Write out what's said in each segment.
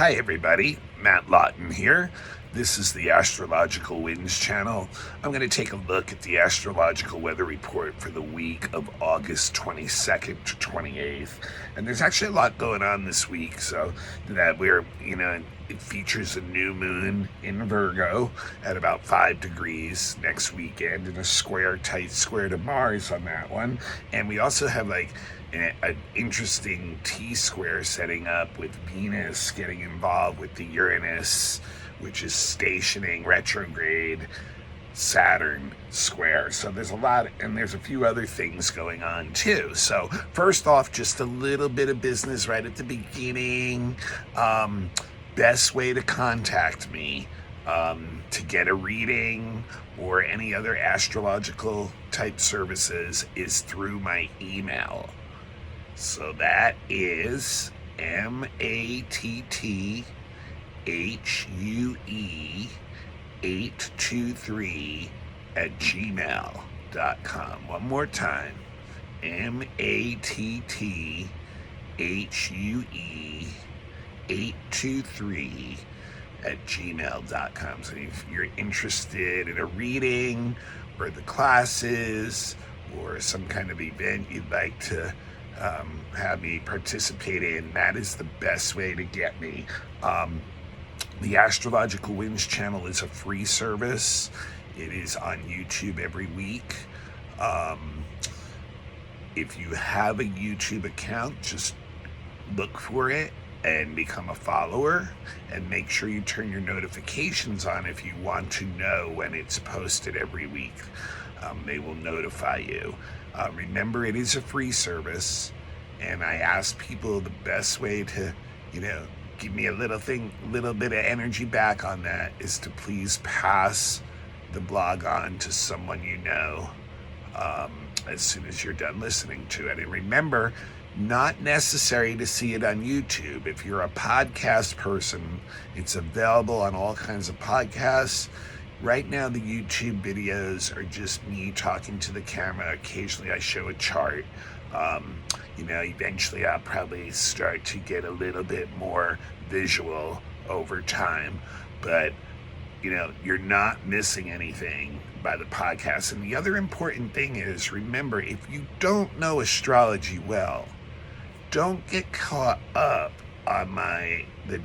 Hi everybody, Matt Lawton here. This is the Astrological Winds channel. I'm going to take a look at the astrological weather report for the week of August 22nd to 28th. And there's actually a lot going on this week, so that it features a new moon in Virgo at about 5 degrees next weekend, and a tight square to Mars on that one. And we also have an interesting T-square setting up with Venus getting involved with the Uranus, which is stationing retrograde Saturn square. So there's a lot, and there's a few other things going on too. So first off, just a little bit of business right at the beginning. Best way to contact me to get a reading or any other astrological type services is through my email. So that is mattHue823@gmail.com. One more time, mattHue823@gmail.com. So if you're interested in a reading or the classes or some kind of event you'd like to have me participate in, that is the best way to get me. The Astrological Winds channel is a free service. It is on YouTube every week. If you have a YouTube account, just look for it and become a follower, and make sure you turn your notifications on if you want to know when it's posted every week. They will notify you. Remember, it is a free service, and I ask people the best way to, give me a little bit of energy back on that is to please pass the blog on to someone you know as soon as you're done listening to it. And remember, not necessary to see it on YouTube. If you're a podcast person, it's available on all kinds of podcasts. Right now, the YouTube videos are just me talking to the camera. Occasionally, I show a chart. Eventually, I'll probably start to get a little bit more visual over time. But, you're not missing anything by the podcast. And the other important thing is, remember, if you don't know astrology well, don't get caught up on the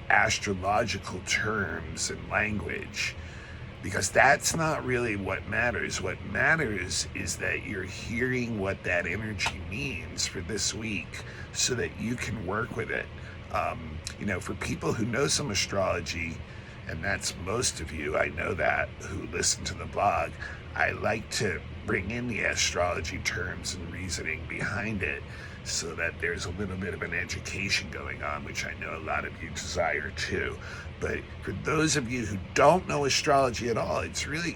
astrological terms and language, because that's not really what matters. What matters is that you're hearing what that energy means for this week so that you can work with it. For people who know some astrology, and that's most of you, I know that, who listen to the blog, I like to bring in the astrology terms and reasoning behind it so that there's a little bit of an education going on, which I know a lot of you desire too. But for those of you who don't know astrology at all, it's really,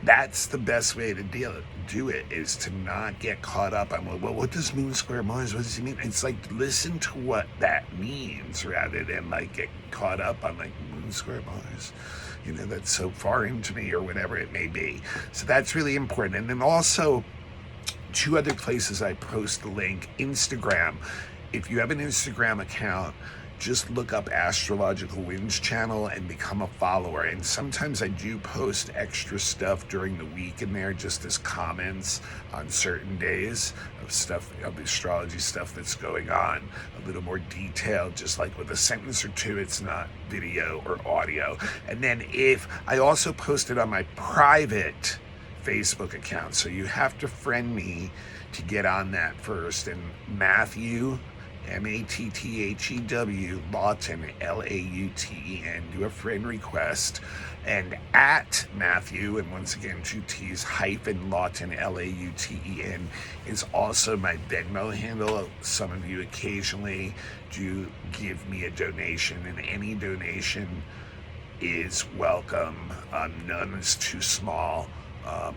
that's the best way to do it, is to not get caught up on, well, what does moon square Mars, what does it mean? It's like, listen to what that means rather than get caught up on moon square Mars, that's so foreign to me, or whatever it may be. So that's really important. And then also, two other places I post the link. Instagram. If you have an Instagram account, just look up Astrological Winds channel and become a follower. And sometimes I do post extra stuff during the week in there, just as comments on certain days of astrology stuff that's going on. A little more detailed, just like with a sentence or two. It's not video or audio. And then if I also post it on my private Facebook account, so you have to friend me to get on that first. And Matthew, MATTHEW, Lawton, LAUTEN, do a friend request. And at Matthew, and once again, 2 T's, hyphen Lawton, LAUTEN, is also my Venmo handle. Some of you occasionally do give me a donation, and any donation is welcome. None is too small.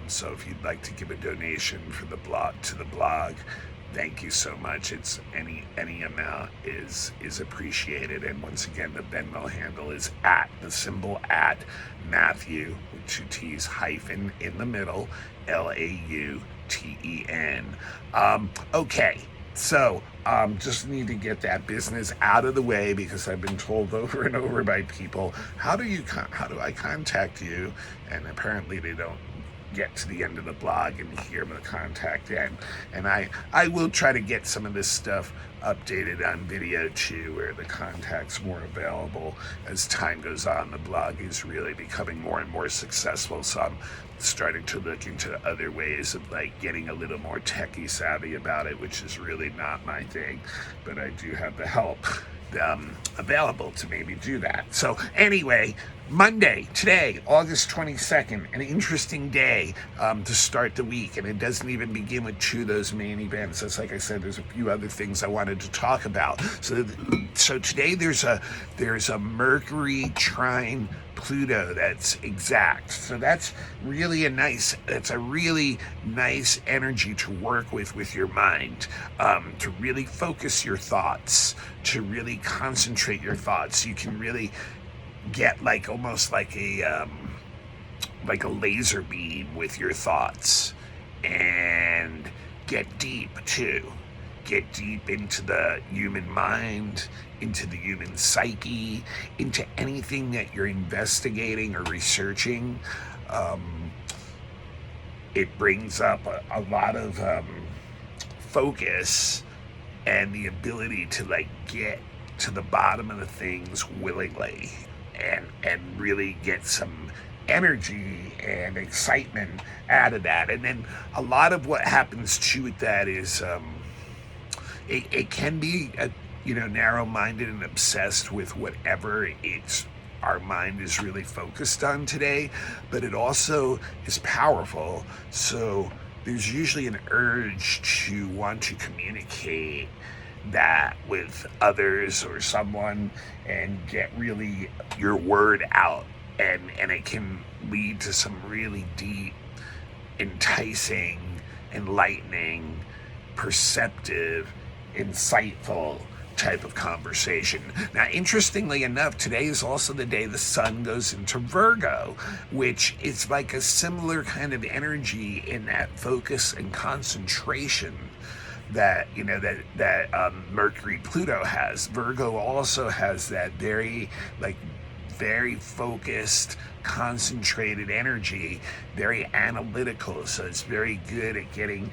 So if you'd like to give a donation for the blog, thank you so much. It's any amount is appreciated. And once again, the Venmo handle is @ Matthew with 2 T's, hyphen in the middle, LAUTEN. Okay, so Just need to get that business out of the way because I've been told over and over by people, how do I contact you? And apparently they don't get to the end of the blog and hear the contact end. And I will try to get some of this stuff updated on video too, where the contact's more available as time goes on. The blog is really becoming more and more successful, so I'm starting to look into other ways of like getting a little more techie savvy about it, which is really not my thing, but I do have the help available to maybe do that. So anyway, Monday, today, August 22nd, an interesting day to start the week, and it doesn't even begin with two of those main events. That's like I said, there's a few other things I wanted to talk about. So today there's a Mercury trine Pluto that's exact. So that's a really nice energy to work with your mind, to really focus your thoughts, to really concentrate your thoughts. You can really get like almost like a laser beam with your thoughts, and get deep too. Get deep into the human mind, into the human psyche, into anything that you're investigating or researching. It brings up a lot of focus and the ability to like get to the bottom of the things willingly, and really get some energy and excitement out of that. And then a lot of what happens too with that is it can be narrow-minded and obsessed with whatever our mind is really focused on today, but it also is powerful. So there's usually an urge to want to communicate that with others or someone and get really your word out, and it can lead to some really deep, enticing, enlightening, perceptive, insightful type of conversation. Now, interestingly enough, today is also the day the sun goes into Virgo, which is like a similar kind of energy in that focus and concentration that Mercury Pluto has. Virgo also has that very focused, concentrated energy, very analytical, so it's very good at getting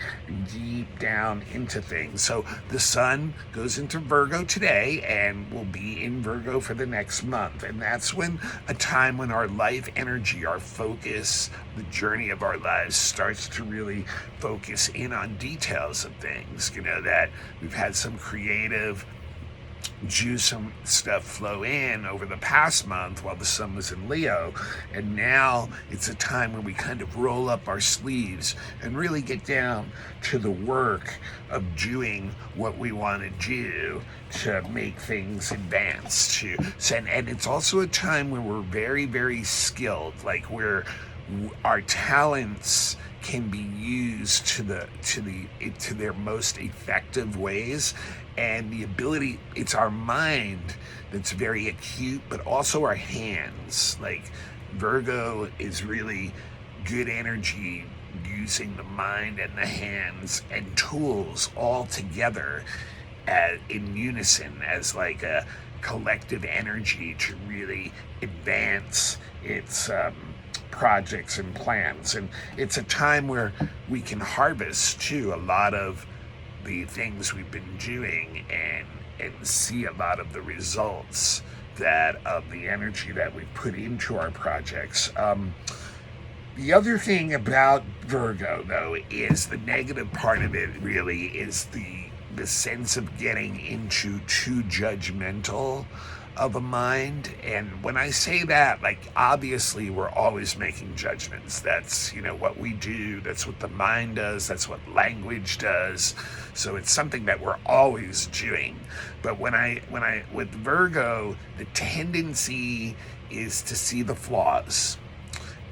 deep down into things. So the sun goes into Virgo today and will be in Virgo for the next month, and that's when a time when our life energy, our focus, the journey of our lives starts to really focus in on details of things, that we've had some creative some stuff flow in over the past month while the sun was in Leo, and now it's a time when we kind of roll up our sleeves and really get down to the work of doing what we want to do to make things advance. And it's also a time where we're very, very skilled, like where our talents can be used to their most effective ways, and the ability, it's our mind that's very acute, but also our hands. Like Virgo is really good energy using the mind and the hands and tools all together in unison as like a collective energy to really advance its projects and plans. And it's a time where we can harvest too a lot of the things we've been doing and see a lot of the results of the energy that we put into our projects. The other thing about Virgo, though, is the negative part of it really is the sense of getting into too judgmental of a mind. And when I say that, like, obviously we're always making judgments. That's what we do, that's what the mind does, that's what language does. So it's something that we're always doing. But with Virgo, the tendency is to see the flaws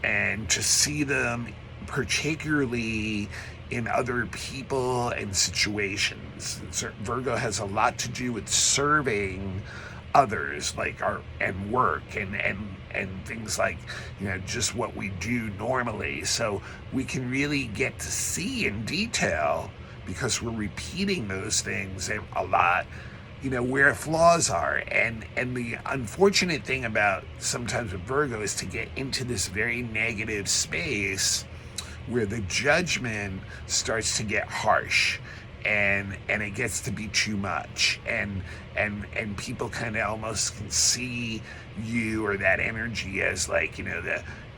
and to see them particularly in other people and situations. Virgo has a lot to do with serving others, like and work and things like just what we do normally. So we can really get to see in detail because we're repeating those things a lot, where flaws are. And the unfortunate thing about sometimes with Virgo is to get into this very negative space where the judgment starts to get harsh, and it gets to be too much, and people kind of almost can see you or that energy as like,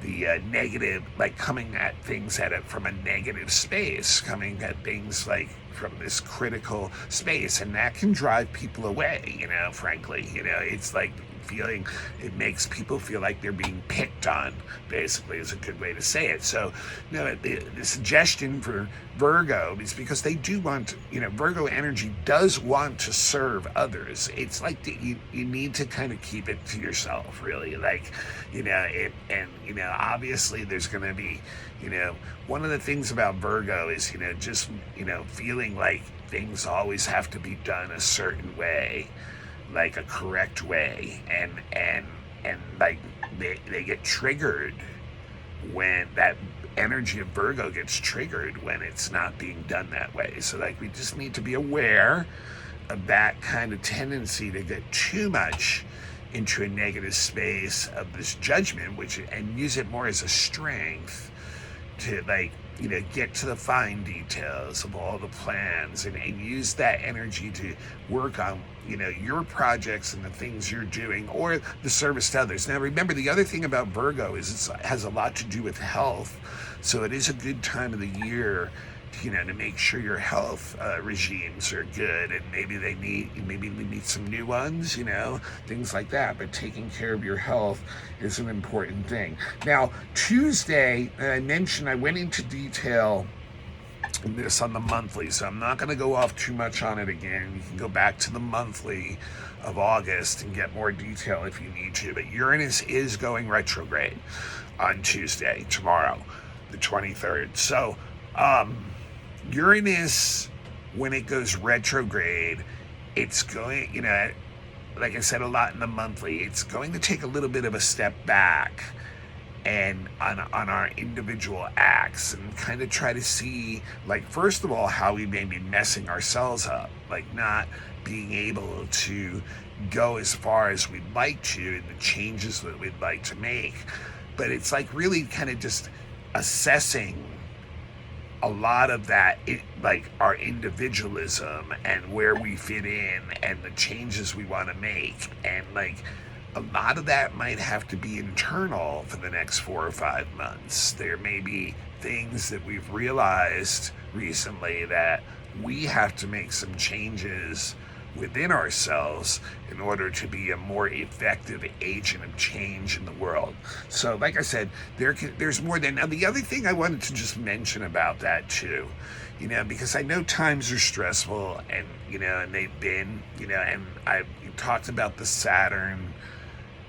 the negative, like coming at things from a negative space, coming at things like from this critical space, and that can drive people away, frankly. It's like it makes people feel like they're being picked on, basically, is a good way to say it. So, the suggestion for Virgo is, because they do want, Virgo energy does want to serve others. It's like you need to kind of keep it to yourself, really. Like, obviously there's going to be, one of the things about Virgo is, just, feeling like things always have to be done a certain way, like a correct way, and like they get triggered when that energy of Virgo gets triggered when it's not being done that way. So like, we just need to be aware of that kind of tendency to get too much into a negative space of this judgment, and use it more as a strength to, like, get to the fine details of all the plans, and use that energy to work on, your projects and the things you're doing, or the service to others. Now, remember, the other thing about Virgo is it has a lot to do with health. So it is a good time of the year, to make sure your health regimes are good, and maybe they need some new ones, things like that. But taking care of your health is an important thing. Now, Tuesday, I mentioned, I went into detail in this on the monthly, so I'm not going to go off too much on it again. You can go back to the monthly of August and get more detail if you need to. But Uranus is going retrograde on Tuesday, tomorrow, the 23rd. So, Uranus, when it goes retrograde, it's going, like I said a lot in the monthly, it's going to take a little bit of a step back and on our individual acts, and kind of try to see, like, first of all, how we may be messing ourselves up, like not being able to go as far as we'd like to, and the changes that we'd like to make. But it's like really kind of just assessing a lot of that, like our individualism and where we fit in and the changes we want to make. And like, a lot of that might have to be internal for the next 4 or 5 months. There may be things that we've realized recently that we have to make some changes within ourselves in order to be a more effective agent of change in the world. So like I said, there's more than. Now, the other thing I wanted to just mention about that too, because I know times are stressful, and and they've been, and I've talked about the Saturn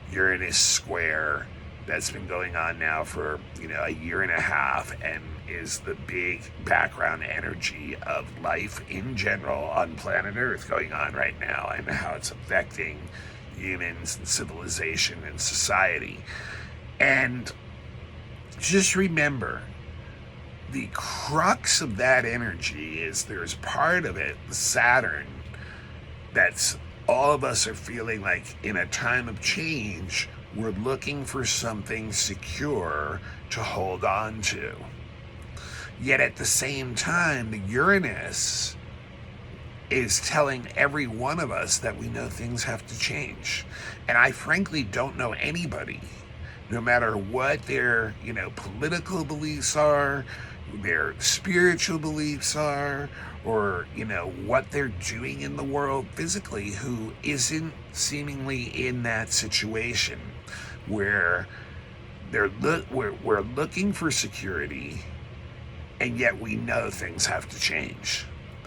Uranus square that's been going on now for a year and a half, and is the big background energy of life in general on planet Earth going on right now, and how it's affecting humans and civilization and society. And just remember, the crux of that energy is there's part of it, the Saturn, that's all of us are feeling like in a time of change, we're looking for something secure to hold on to. Yet at the same time, the Uranus is telling every one of us that we know things have to change. And I frankly don't know anybody, no matter what their, political beliefs are, their spiritual beliefs are, or, what they're doing in the world physically, who isn't seemingly in that situation where we're looking for security, and yet we know things have to change.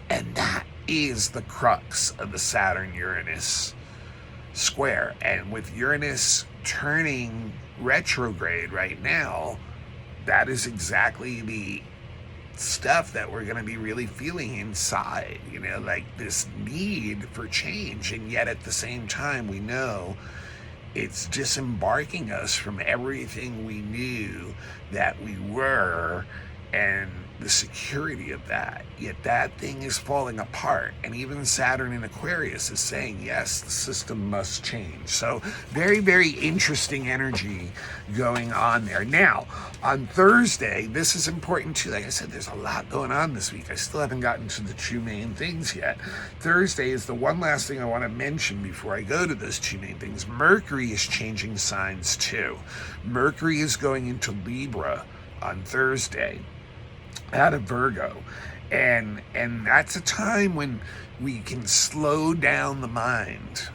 And that is the crux of the Saturn-Uranus square. And with Uranus turning retrograde right now, that is exactly the stuff that we're going to be really feeling inside, like this need for change. And yet at the same time, we know it's disembarking us from everything we knew that we were, and the security of that. Yet that thing is falling apart. And even Saturn in Aquarius is saying, yes, the system must change. So very, very interesting energy going on there. Now, on Thursday, this is important too. Like I said, there's a lot going on this week. I still haven't gotten to the two main things yet. Thursday is the one last thing I want to mention before I go to those two main things. Mercury is changing signs too. Mercury is going into Libra on Thursday out of Virgo, and that's a time when we can slow down the mind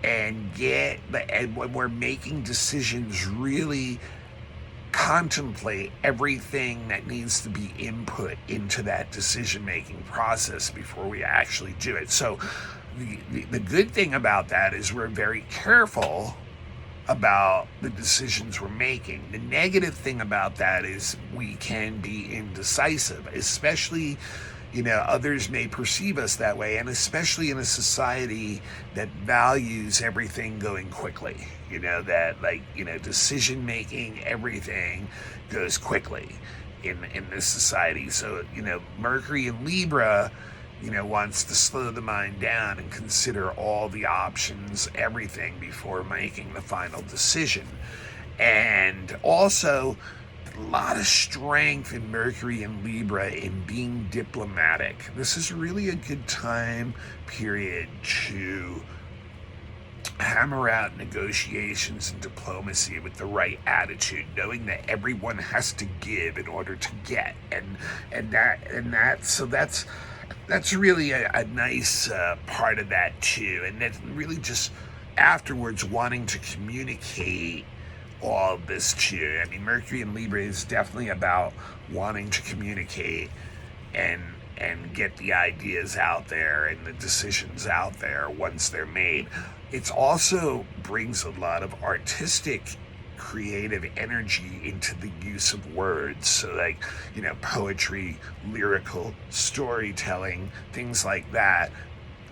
and and when we're making decisions, really contemplate everything that needs to be input into that decision making process before we actually do it. So the good thing about that is we're very careful about the decisions we're making. The negative thing about that is we can be indecisive, especially, others may perceive us that way, and especially in a society that values everything going quickly, decision making, everything goes quickly in this society. So, Mercury in Libra, wants to slow the mind down and consider all the options, everything, before making the final decision. And also, a lot of strength in Mercury and Libra in being diplomatic. This is really a good time period to hammer out negotiations and diplomacy with the right attitude, knowing that everyone has to give in order to get, so that's really a nice part of that too. And that's really just afterwards wanting to communicate all of this too. I mean, Mercury in Libra is definitely about wanting to communicate and get the ideas out there and the decisions out there once they're made. It also brings a lot of artistic, creative energy into the use of words. So poetry, lyrical storytelling, things like that,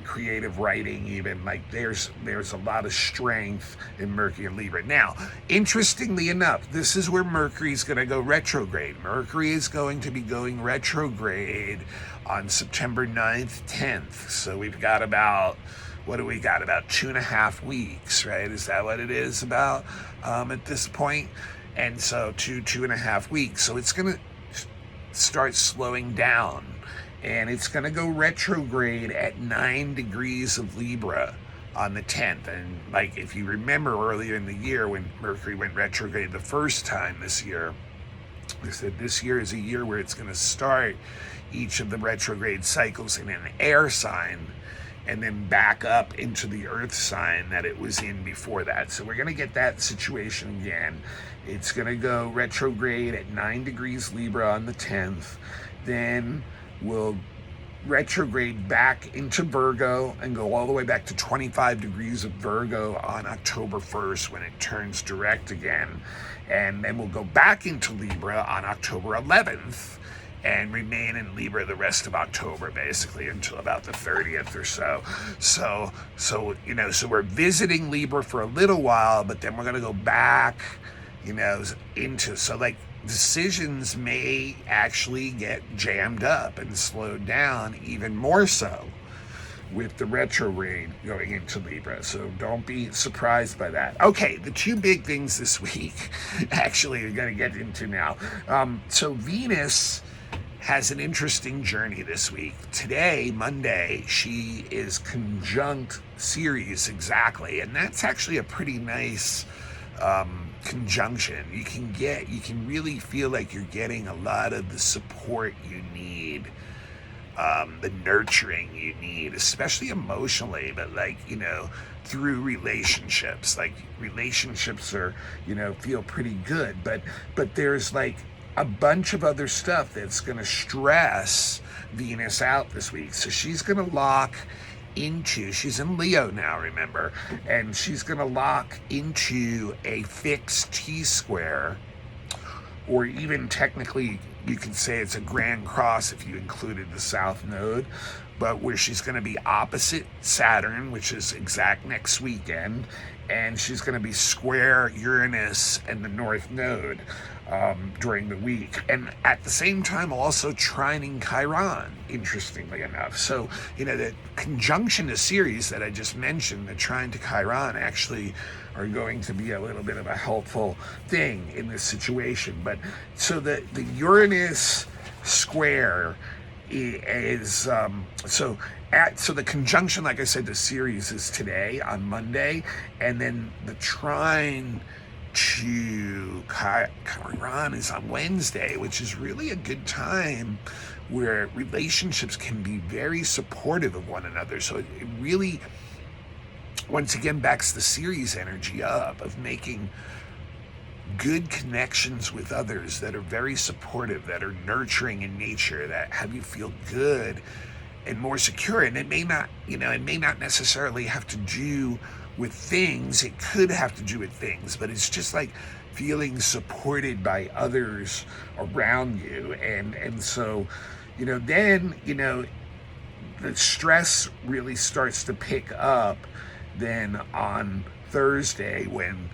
creative writing even, there's a lot of strength in Mercury and Libra. Now, interestingly enough, this is where Mercury's going to go retrograde. Mercury is going to be going retrograde on September 9th, 10th. So we've got about 2.5 weeks, right? Is that what it is about at this point? And so 2.5 weeks. So it's going to start slowing down, and it's going to go retrograde at 9 degrees of Libra on the 10th. And if you remember earlier in the year when Mercury went retrograde the first time this year, I said this year is a year where it's going to start each of the retrograde cycles in an air sign and then back up into the earth sign that it was in before that. So we're going to get that situation again. It's going to go retrograde at 9 degrees Libra on the 10th. Then we'll retrograde back into Virgo and go all the way back to 25 degrees of Virgo on October 1st when it turns direct again. And then we'll go back into Libra on October 11th and remain in Libra the rest of October, basically until about the 30th or so. So we're visiting Libra for a little while, but then we're going to go back, into, decisions may actually get jammed up and slowed down even more so with the retrograde going into Libra. So don't be surprised by that. Okay, the two big things this week, actually, we're going to get into now. So Venus has an interesting journey this week. Today, Monday, she is conjunct Ceres exactly, and that's actually a pretty nice conjunction. You can really feel like you're getting a lot of the support you need, the nurturing you need, especially emotionally, but through relationships. Relationships are, feel pretty good, but there's a bunch of other stuff that's going to stress Venus out this week. So she's going to lock into, she's in Leo now, remember, and she's going to lock into a fixed T-square, or even technically you could say it's a grand cross if you included the South Node, but where she's going to be opposite Saturn, which is exact next weekend, and she's going to be square Uranus and the North Node during the week, and at the same time also trining Chiron, interestingly enough. So, the conjunction of Ceres that I just mentioned, the trine to Chiron, actually are going to be a little bit of a helpful thing in this situation. But so the Uranus square is so the conjunction, like I said, the Ceres is today on Monday, and then the trine to Chiron is on Wednesday, which is really a good time where relationships can be very supportive of one another. So it really, once again, backs the Ceres energy up of making good connections with others that are very supportive, that are nurturing in nature, that have you feel good and more secure. And it may not necessarily have to do with things. It could have to do with things, but it's just like feeling supported by others around you. And so, then, the stress really starts to pick up then on Thursday, when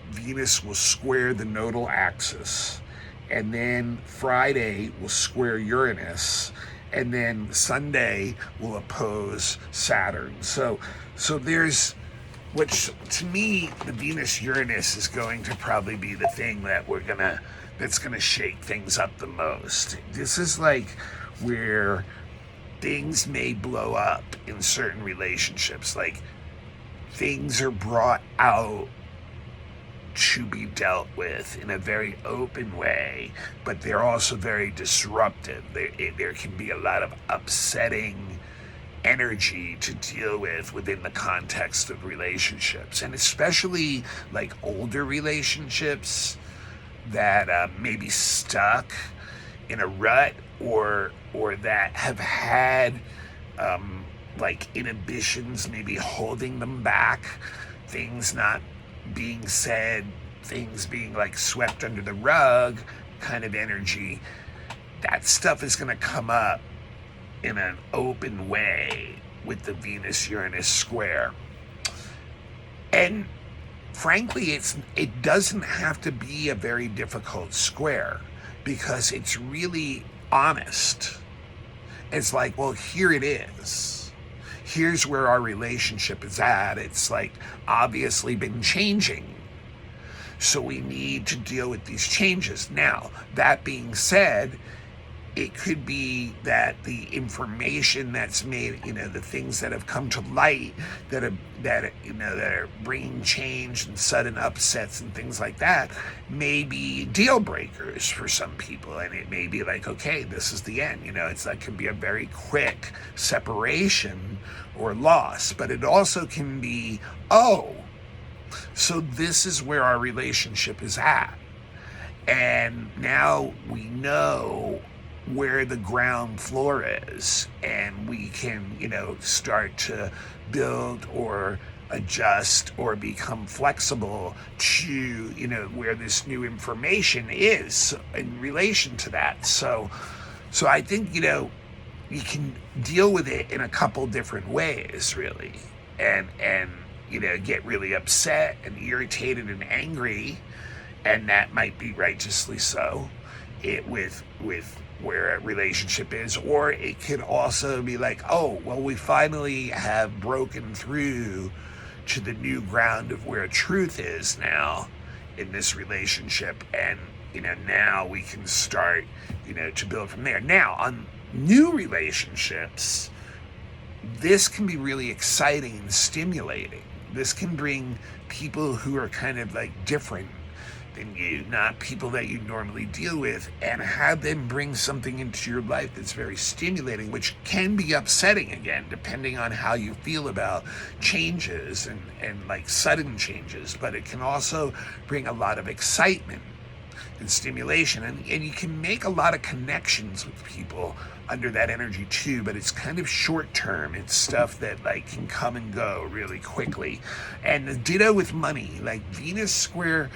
Venus will square the nodal axis, and then Friday will square Uranus, and then Sunday will oppose Saturn. So there's, which to me, the Venus-Uranus is going to probably be the thing that's gonna shake things up the most. This is like where things may blow up in certain relationships, like things are brought out to be dealt with in a very open way, but they're also very disruptive. There can be a lot of upsetting energy to deal with within the context of relationships, and especially like older relationships that may be stuck in a rut, or that have had like inhibitions maybe holding them back, things not being said, things being like swept under the rug kind of energy. That stuff is going to come up in an open way with the Venus-Uranus square. And frankly, it doesn't have to be a very difficult square, because it's really honest. It's like, well, here it is. Here's where our relationship is at. It's like obviously been changing, so we need to deal with these changes. Now, that being said, it could be that the information that's made, the things that have come to light that are bringing change and sudden upsets and things like that may be deal breakers for some people. And it may be like, okay, this is the end. It's like, can be a very quick separation or loss, but it also can be, oh, so this is where our relationship is at. And now we know where the ground floor is, and we can, start to build or adjust or become flexible to, where this new information is in relation to that. So I think, you can deal with it in a couple different ways, really, and get really upset and irritated and angry, and that might be righteously so, with where a relationship is. Or it could also be like, oh, well, we finally have broken through to the new ground of where truth is now in this relationship, and now we can start to build from there. Now, on new relationships, this can be really exciting and stimulating. This can bring people who are kind of like different than you, not people that you normally deal with, and have them bring something into your life that's very stimulating, which can be upsetting again, depending on how you feel about changes and like sudden changes. But it can also bring a lot of excitement and stimulation, and you can make a lot of connections with people under that energy too, but it's kind of short term. It's stuff that like can come and go really quickly. And the ditto with money, like Venus square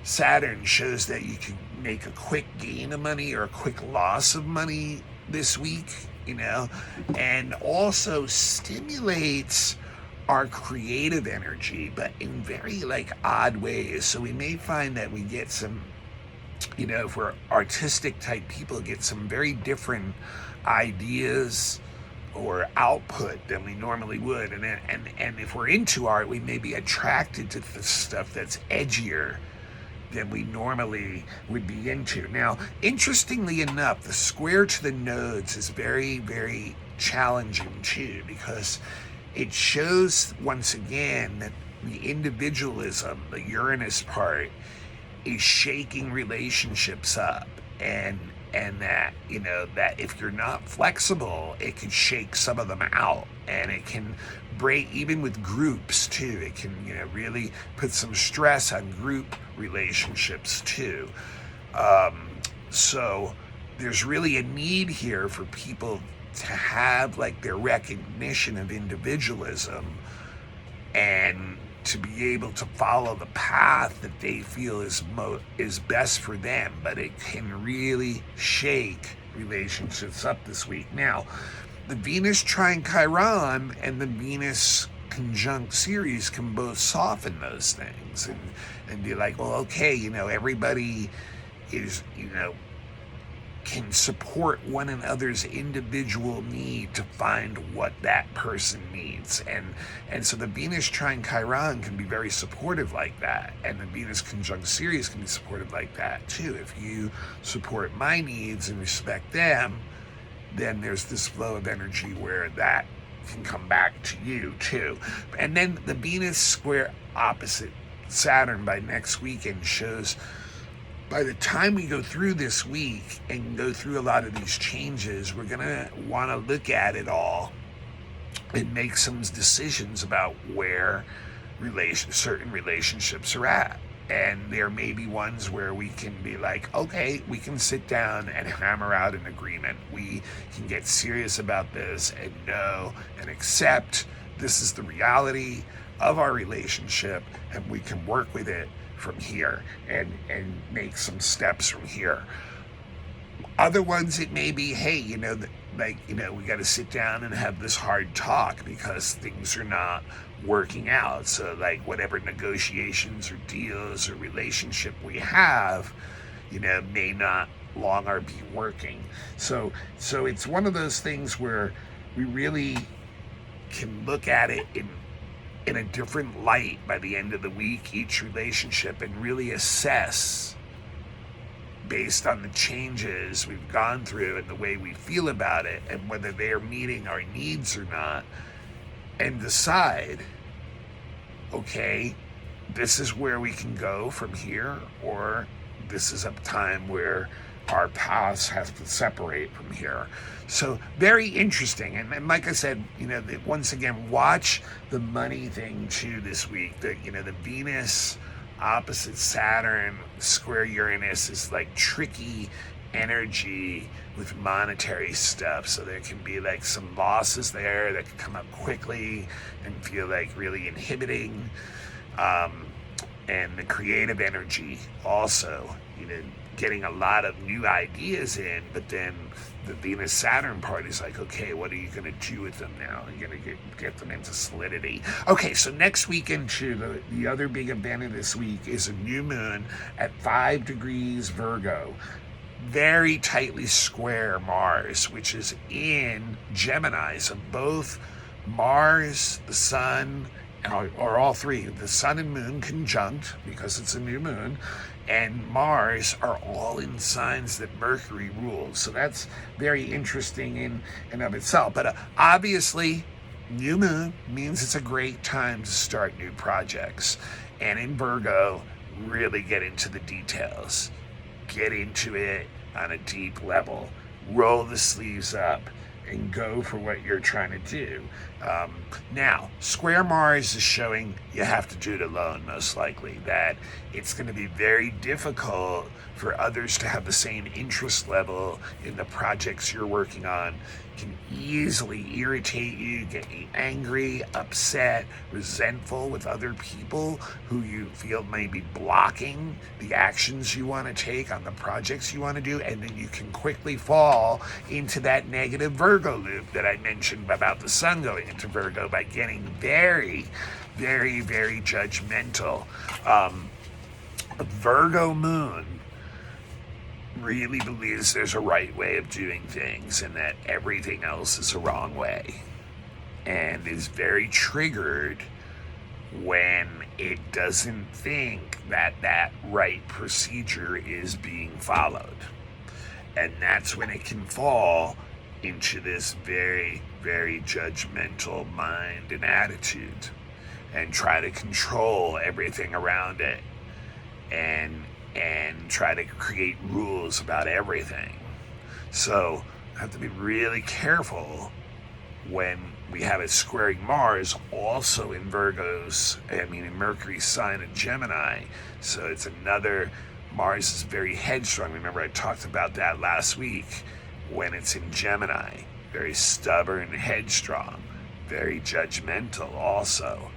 Saturn shows that you can make a quick gain of money or a quick loss of money this week and also stimulates our creative energy, but in very like odd ways. So we may find that we get some, if we're artistic type people, get some very different ideas or output than we normally would. And if we're into art, we may be attracted to the stuff that's edgier than we normally would be into. Now, interestingly enough, the square to the nodes is very, very challenging too, because it shows once again that the individualism, the Uranus part, is shaking relationships up, and that that if you're not flexible, it can shake some of them out, and it can break even with groups too. It can really put some stress on group relationships too. So there's really a need here for people to have like their recognition of individualism, and to be able to follow the path that they feel is best for them. But it can really shake relationships up this week. Now, the Venus trine Chiron and the Venus conjunct Ceres can both soften those things and be like, well, okay, everybody is, can support one another's individual need to find what that person needs. And so the Venus trine Chiron can be very supportive like that. And the Venus conjunct Ceres can be supportive like that too. If you support my needs and respect them, then there's this flow of energy where that can come back to you too. And then the Venus square opposite Saturn by next weekend shows, by the time we go through this week and go through a lot of these changes, we're going to want to look at it all and make some decisions about where certain relationships are at. And there may be ones where we can be like, okay, we can sit down and hammer out an agreement. We can get serious about this and know and accept this is the reality of our relationship, and we can work with it from here and make some steps from here. Other ones, it may be, hey, we got to sit down and have this hard talk because things are not working out. So like whatever negotiations or deals or relationship we have, may not longer be working. So it's one of those things where we really can look at it in a different light by the end of the week, each relationship, and really assess based on the changes we've gone through and the way we feel about it and whether they're meeting our needs or not, and decide, okay, this is where we can go from here, or this is a time where our paths have to separate from here. So very interesting. And like I said, once again, watch the money thing too this week. The Venus opposite Saturn square Uranus is like tricky energy with monetary stuff. So there can be like some losses there that can come up quickly and feel like really inhibiting. And the creative energy also, getting a lot of new ideas in, but then the Venus Saturn part is like, okay, what are you going to do with them now? You're going to get them into solidity. Okay, so next weekend too, the other big event of this week is a new moon at 5 degrees Virgo. Very tightly square Mars, which is in Gemini. So both Mars, the Sun, or all three, the Sun and Moon conjunct, because it's a new moon, and Mars are all in signs that Mercury rules. So that's very interesting in and of itself. But obviously, new moon means it's a great time to start new projects. And in Virgo, really get into the details. Get into it on a deep level. Roll the sleeves up and go for what you're trying to do. Now, square Mars is showing you have to do it alone, most likely, that it's going to be very difficult for others to have the same interest level in the projects you're working on. Can easily irritate you, get you angry, upset, resentful with other people who you feel may be blocking the actions you want to take on the projects you want to do, and then you can quickly fall into that negative Virgo loop that I mentioned about the sun going into Virgo by getting very, very, very judgmental. A Virgo moon really believes there's a right way of doing things and that everything else is a wrong way, and is very triggered when it doesn't think that that right procedure is being followed. And that's when it can fall into this very, very judgmental mind and attitude and try to control everything around it and try to create rules about everything. So I have to be really careful when we have it squaring Mars, also in in Mercury's sign of Gemini. So it's another, Mars is very headstrong. Remember, I talked about that last week when it's in Gemini. Very stubborn, headstrong, very judgmental also.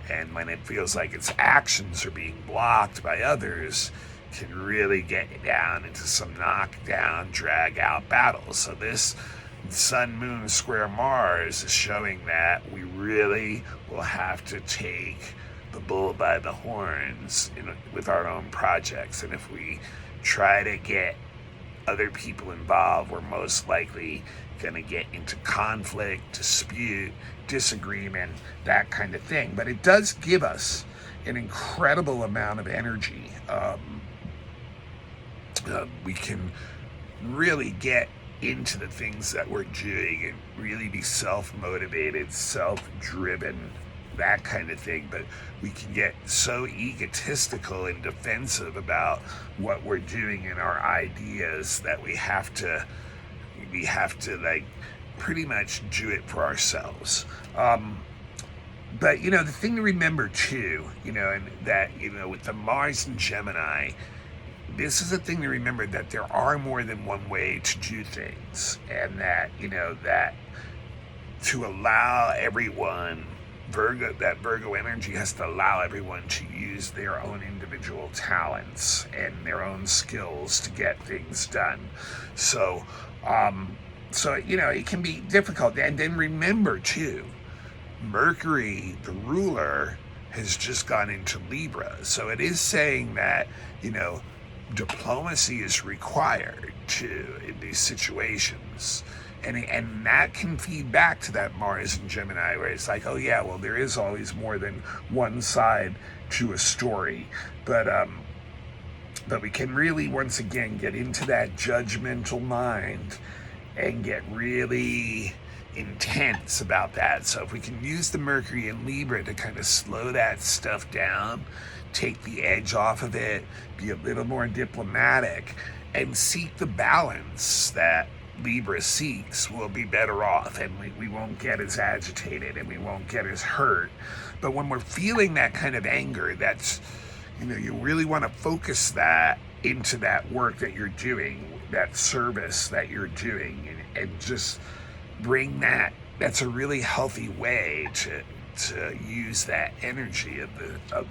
And when it feels like its actions are being blocked by others, can really get down into some knockdown, drag out battles. So this Sun, Moon, square Mars is showing that we really will have to take the bull by the horns with our own projects. And if we try to get other people involved, we're most likely going to get into conflict, dispute, disagreement, that kind of thing. But it does give us an incredible amount of energy. We can really get into the things that we're doing and really be self-motivated, self-driven, that kind of thing. But we can get so egotistical and defensive about what we're doing and our ideas that we have to like pretty much do it for ourselves. But the thing to remember too, and that with the Mars and Gemini, this is a thing to remember, that there are more than one way to do things, and that that to allow everyone, Virgo energy has to allow everyone to use their own individual talents and their own skills to get things done. So it can be difficult. And then remember too, Mercury, the ruler, has just gone into Libra. So it is saying that, diplomacy is required in these situations. And that can feed back to that Mars and Gemini, where it's like, oh yeah, well, there is always more than one side to a story. But we can really, once again, get into that judgmental mind and get really intense about that. So if we can use the Mercury in Libra to kind of slow that stuff down, take the edge off of it, be a little more diplomatic, and seek the balance that Libra seeks, we'll be better off, and we won't get as agitated and we won't get as hurt. But when we're feeling that kind of anger, that's, you really want to focus that into that work that you're doing, that service that you're doing, and just bring that. That's a really healthy way to use that energy of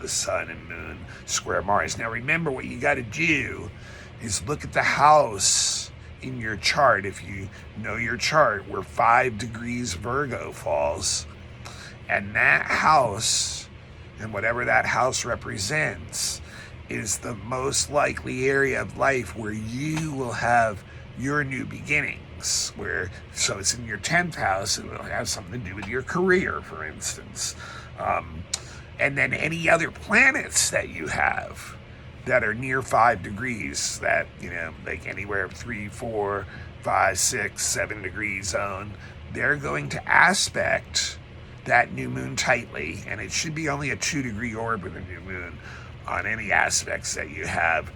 the sun and moon square Mars. Now remember, what you got to do is look at the house in your chart, if you know your chart, where 5 degrees Virgo falls, and that house and whatever that house represents is the most likely area of life where you will have your new beginnings. So it's in your 10th house, it will have something to do with your career, for instance. And then any other planets that you have that are near 5 degrees, that, like anywhere 3, 4, 5, 6, 7 degree zone, they're going to aspect that new moon tightly. And it should be only a 2 degree orb with a new moon on any aspects that you have.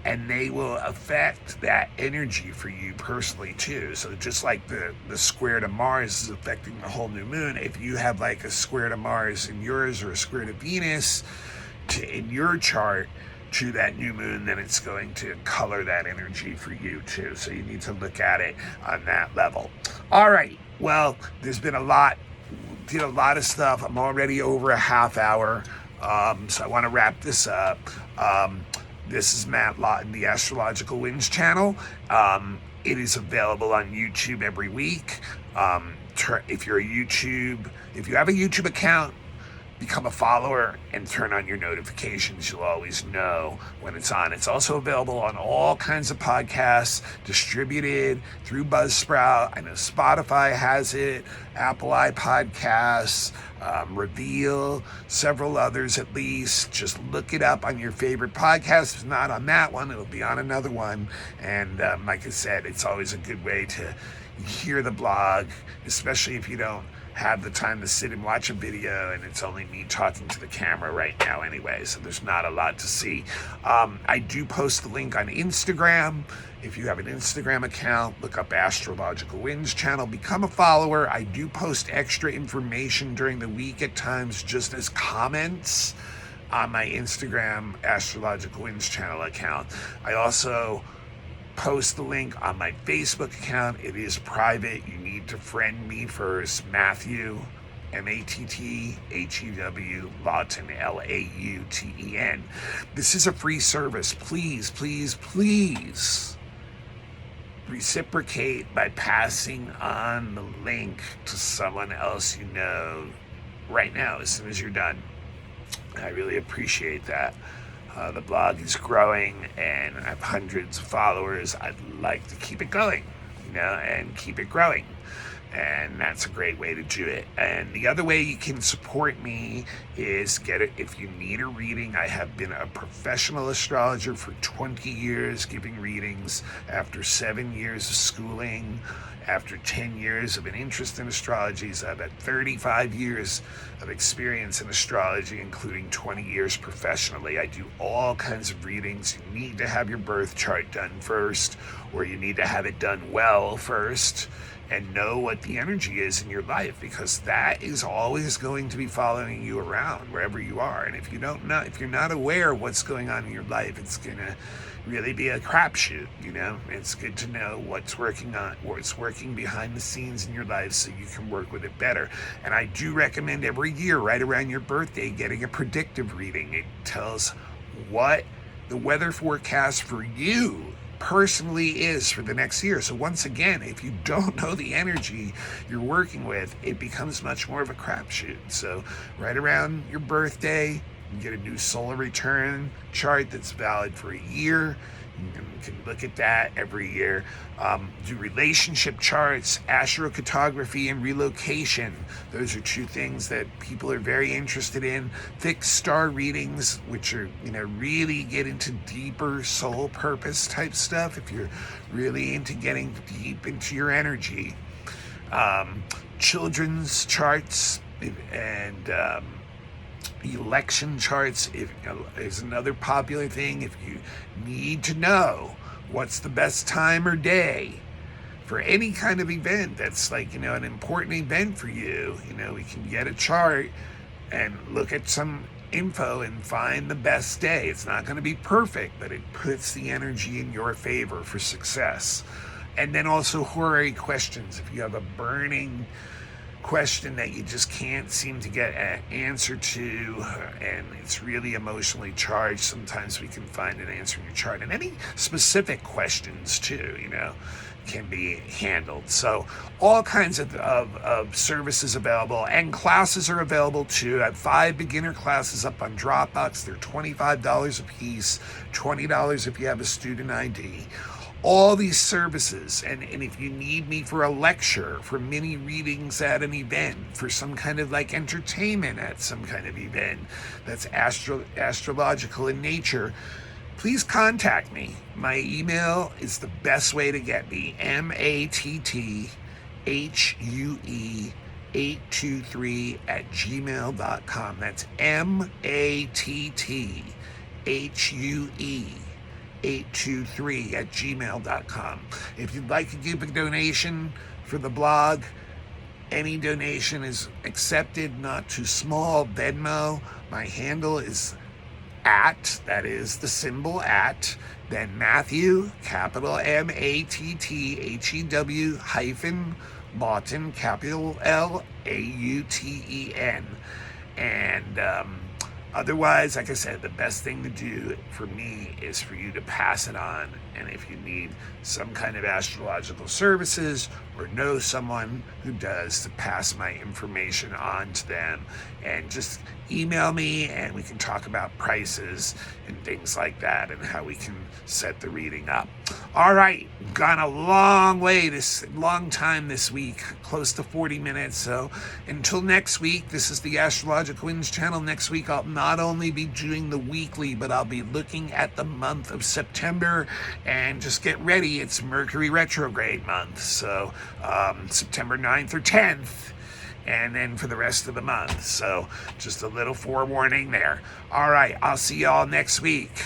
and they will affect that energy for you personally too. So just like the square to Mars is affecting the whole new moon, if you have like a square to Mars in yours or a square to Venus in your chart to that new moon, then it's going to color that energy for you too. So you need to look at it on that level. All right, well, there's been did a lot of stuff. I'm already over a half hour, so I want to wrap this up. This is Matt Lawton, the Astrological Winds channel. It is available on YouTube every week. If you have a YouTube account, become a follower and turn on your notifications. You'll always know when it's on. It's also available on all kinds of podcasts, distributed through Buzzsprout. I know Spotify has it, Apple iPodcasts, Reveal, several others at least. Just look it up on your favorite podcast. If it's not on that one, it'll be on another one. And like I said, it's always a good way to hear the blog, especially if you don't have the time to sit and watch a video and it's only me talking to the camera right now anyway, so there's not a lot to see. I do post the link on Instagram. If you have an Instagram account, look up Astrological Winds channel, become a follower. I do post extra information during the week at times just as comments on my Instagram Astrological Winds channel account. I also post the link on my Facebook account. It is private. You need to friend me first. Matthew, M-A-T-T-H-E-W, Lawton, L-A-U-T-E-N. This is a free service. Please, please, please reciprocate by passing on the link to someone else you know right now as soon as you're done. I really appreciate that. The blog is growing and I have hundreds of followers. I'd like to keep it going, and keep it growing. And that's a great way to do it. And the other way you can support me is get it. If you need a reading, I have been a professional astrologer for 20 years, giving readings after 7 years of schooling. After 10 years of an interest in astrology, I've had 35 years of experience in astrology, including 20 years professionally. I do all kinds of readings. You need to have your birth chart done first, or you need to have it done well first, and know what the energy is in your life, because that is always going to be following you around wherever you are. And if you're not aware of what's going on in your life, it's gonna really be a crapshoot. It's good to know what's working behind the scenes in your life so you can work with it better. And I do recommend every year, right around your birthday, getting a predictive reading. It tells what the weather forecast for you personally is for the next year. So once again, if you don't know the energy you're working with, it becomes much more of a crapshoot. So right around your birthday, you get a new solar return chart that's valid for a year. You can look at that every year. Do relationship charts, astrocartography, and relocation. Those are two things that people are very interested in. Fixed star readings, which are, really get into deeper soul purpose type stuff if you're really into getting deep into your energy. Children's charts and election charts is another popular thing. If you need to know what's the best time or day for any kind of event that's like, an important event for you, we can get a chart and look at some info and find the best day. It's not going to be perfect, but it puts the energy in your favor for success. And then also horary questions. If you have a burning question that you just can't seem to get an answer to, and it's really emotionally charged, sometimes we can find an answer in your chart. And any specific questions too, can be handled. So all kinds of services available, and classes are available too. I have 5 beginner classes up on Dropbox. They're $25 a piece, $20 if you have a student ID. All these services, and if you need me for a lecture, for mini readings at an event, for some kind of like entertainment at some kind of event that's astrological in nature, please contact me. My email is the best way to get me, mattHue823@gmail.com. That's mattHue823 823@gmail.com. If you'd like to give a donation for the blog, any donation is accepted, not too small. Venmo, my handle is that is the symbol at, then Matthew, capital MATTHEW hyphen Lawton, capital LAUTEN. And otherwise, like I said, the best thing to do for me is for you to pass it on. And if you need some kind of astrological services or know someone who does, to pass my information on to them, and just email me and we can talk about prices and things like that and how we can set the reading up. All right, gone a long time this week, close to 40 minutes. So until next week, this is the Astrological Winds channel. Next week, I'll not only be doing the weekly, but I'll be looking at the month of September. And just get ready, it's Mercury retrograde month. So September 9th or 10th. And then for the rest of the month. So just a little forewarning there. All right, I'll see y'all next week.